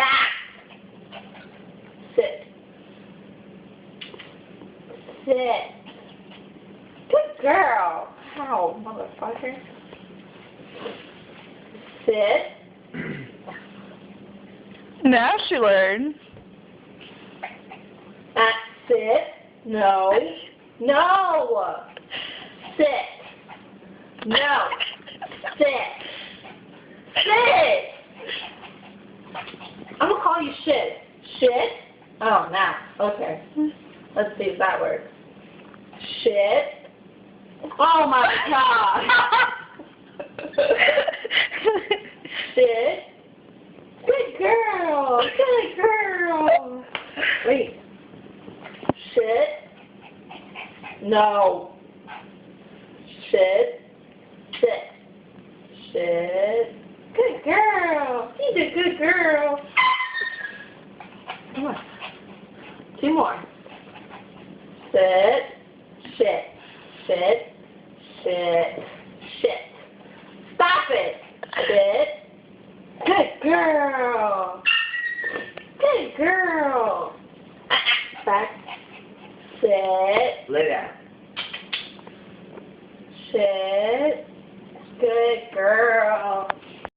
Back. Sit. Sit. Good girl. Ow, motherfucker. Sit. Now she learned. Sit. No. No. Sit. No. Sit. Sit. I'm gonna call you shit. Shit? Oh, now. Okay. Let's see if that works. Shit. Oh my god. Shit. Good girl. Good girl. Wait. Shit. No. Shit. Sit. Shit. Good girl. She's a good girl. Come on. 2 more. Sit. Shit. Sit. Shit. Shit. Stop it. Sit. Good girl. Good girl. Back. Sit. Lay down. Sit. Good girl.